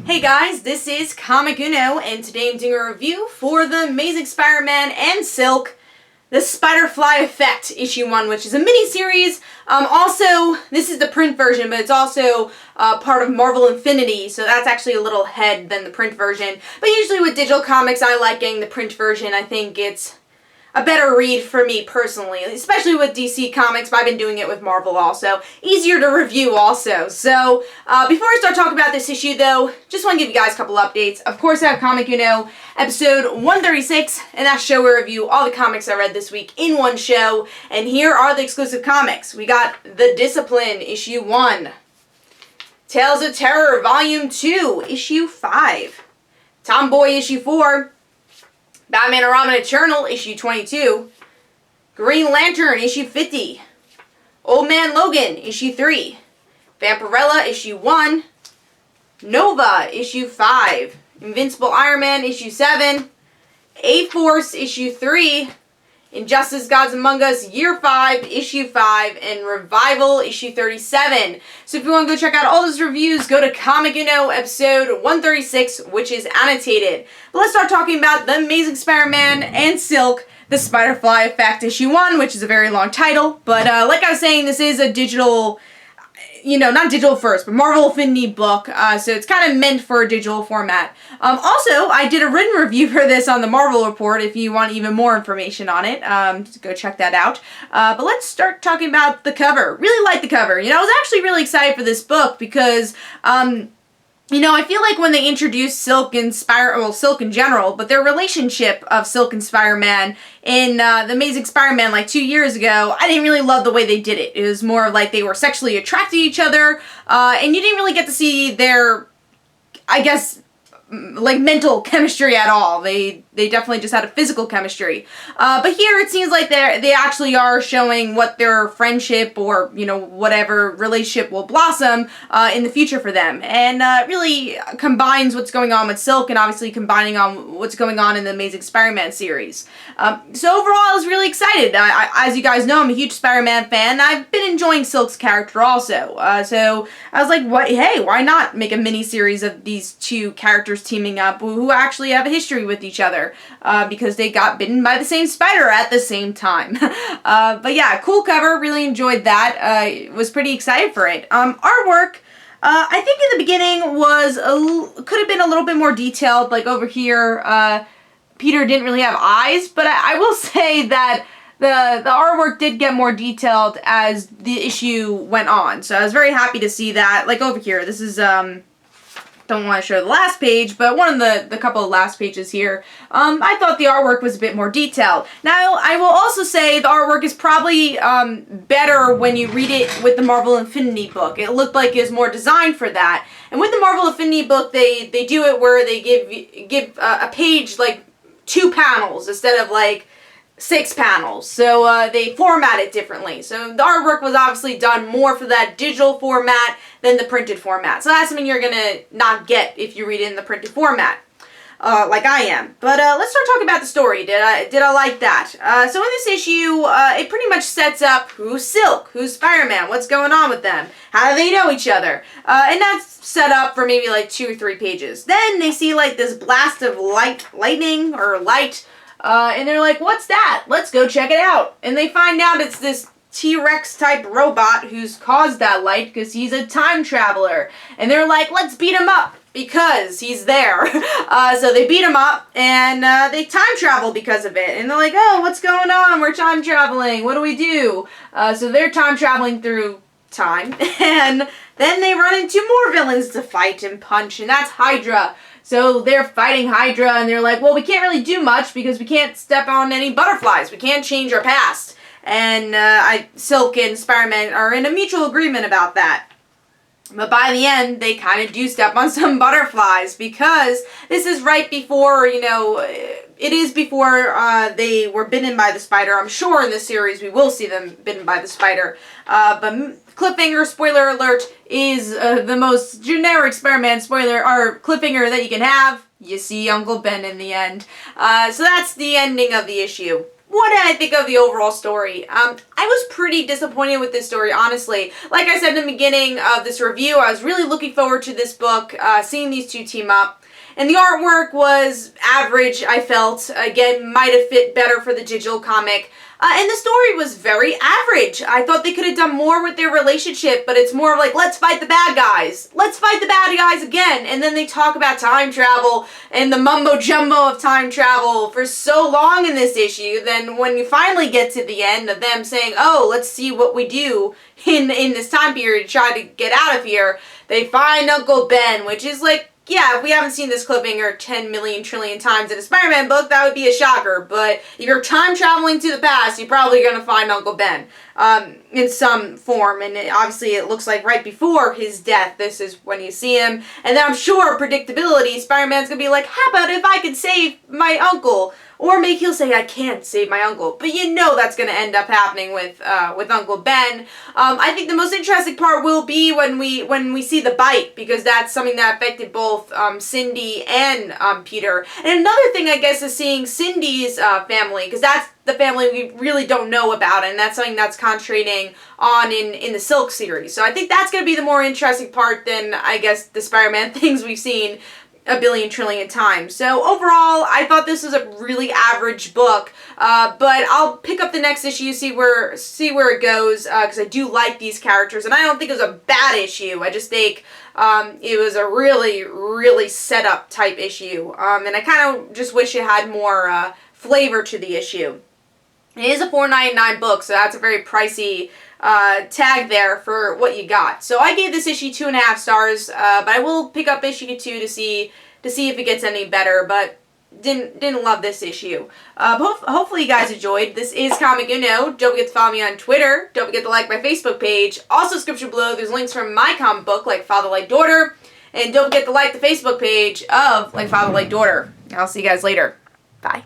Hey guys, this is Comic Uno, and today I'm doing a review for the Amazing Spider-Man and Silk, the Spiderfly Effect, issue 1, which is a mini-series. Also, this is the print version, but it's also part of Marvel Infinity, so that's actually a little ahead than the print version. But usually with digital comics, I like getting the print version. I think it's a better read for me personally, especially with DC Comics, but I've been doing it with Marvel also. Easier to review also. So, before I start talking about this issue though, just want to give you guys a couple updates. Of course, I have Comic Uno, episode 136, and that's show where I review all the comics I read this week in one show. And here are the exclusive comics. We got The Discipline, issue 1. Tales of Terror, volume 2, issue 5. Tomboy, issue 4. Batman and Robin Eternal, issue 22. Green Lantern, issue 50. Old Man Logan, issue 3. Vampirella, issue 1. Nova, issue 5. Invincible Iron Man, issue 7. A-Force, issue 3. Injustice Gods Among Us, year 5, issue 5, and Revival, issue 37. So if you want to go check out all those reviews, go to Comic Uno, episode 136, which is annotated. But let's start talking about The Amazing Spider-Man and Silk, the Spiderfly Effect, issue 1, which is a very long title. But like I was saying, this is a digital, not digital first, but Marvel Infinity book, so it's kind of meant for a digital format. Also, I did a written review for this on the Marvel Report if you want even more information on it. Go check that out. But let's start talking about the cover. Really like the cover. I was actually really excited for this book because, I feel like when they introduced Silk and Silk in general, but their relationship of Silk and Spider-Man in The Amazing Spider-Man like 2 years ago, I didn't really love the way they did it. It was more like they were sexually attracted to each other, and you didn't really get to see their, I guess, like mental chemistry at all. They definitely just had a physical chemistry. But here it seems like they actually are showing what their friendship or, whatever relationship will blossom in the future for them. And really combines what's going on with Silk and obviously combining on what's going on in the Amazing Spider-Man series. So overall I was really excited. As you guys know, I'm a huge Spider-Man fan. I've been enjoying Silk's character also. So I was like, hey, why not make a mini-series of these two characters teaming up who actually have a history with each other because they got bitten by the same spider at the same time. But yeah, cool cover. Really enjoyed that. Was pretty excited for it. Artwork, I think in the beginning could have been a little bit more detailed. Like over here, Peter didn't really have eyes, but I will say that the artwork did get more detailed as the issue went on. So I was very happy to see that. Like over here, this is don't want to show the last page, but one of the couple of last pages here, I thought the artwork was a bit more detailed. Now, I will also say the artwork is probably better when you read it with the Marvel Infinity book. It looked like it was more designed for that. And with the Marvel Infinity book, they do it where they give a page like 2 panels instead of like 6 panels. So they format it differently. So the artwork was obviously done more for that digital format than the printed format. So that's something you're gonna not get if you read it in the printed format, like I am. But let's start talking about the story. Did I like that? So in this issue, it pretty much sets up who's Silk, who's Spider-Man, what's going on with them, how do they know each other, and that's set up for maybe like 2 or 3 pages. Then they see like this blast of lightning or light. And they're like, what's that? Let's go check it out. And they find out it's this T-Rex type robot who's caused that light because he's a time traveler. And they're like, let's beat him up because he's there. So they beat him up and they time travel because of it. And they're like, oh, what's going on? We're time traveling. What do we do? So they're time traveling through time. And then they run into more villains to fight and punch. And that's Hydra. So they're fighting Hydra, and they're like, well, we can't really do much because we can't step on any butterflies. We can't change our past. And Silk and Spider-Man are in a mutual agreement about that. But by the end, they kind of do step on some butterflies because this is right before, it is before they were bitten by the spider. I'm sure in this series we will see them bitten by the spider. But cliffhanger, spoiler alert, is the most generic Spider-Man spoiler or cliffhanger that you can have. You see Uncle Ben in the end. So that's the ending of the issue. what did I think of the overall story? I was pretty disappointed with this story, honestly. Like I said in the beginning of this review, I was really looking forward to this book, seeing these two team up. And the artwork was average, I felt. Again, might have fit better for the digital comic. And the story was very average. I thought they could have done more with their relationship, but it's more like, let's fight the bad guys. Let's fight the bad guys again. And then they talk about time travel and the mumbo-jumbo of time travel for so long in this issue. Then when you finally get to the end of them saying, oh, let's see what we do in this time period to try to get out of here, they find Uncle Ben, which is like, yeah, if we haven't seen this cliffhanger 10 million trillion times in a Spider-Man book, that would be a shocker. But if you're time traveling to the past, you're probably going to find Uncle Ben in some form. And obviously it looks like right before his death, this is when you see him. And then I'm sure, predictability, Spider-Man's going to be like, how about if I could save my uncle? Or maybe he'll say, I can't save my uncle. But you know that's going to end up happening with Uncle Ben. I think the most interesting part will be when we see the bite, because that's something that affected both Cindy and Peter. And another thing, I guess, is seeing Cindy's family, because that's the family we really don't know about, and that's something that's concentrating on in the Silk series. So I think that's going to be the more interesting part than, I guess, the Spider-Man things we've seen a billion trillion times. So overall, I thought this was a really average book, but I'll pick up the next issue, see where it goes, because I do like these characters, and I don't think it was a bad issue. I just think it was a really, really setup type issue, and I kind of just wish it had more flavor to the issue. It is a $4.99 book, so that's a very pricey tag there for what you got. So I gave this issue 2.5 stars, but I will pick up issue 2 to see if it gets any better, but didn't love this issue. Hopefully you guys enjoyed. This is Comic Uno. Don't forget to follow me on Twitter. Don't forget to like my Facebook page. Also, description below, there's links from my comic book, Like Father, Like Daughter. And don't forget to like the Facebook page of Like Father, Like Daughter. I'll see you guys later. Bye.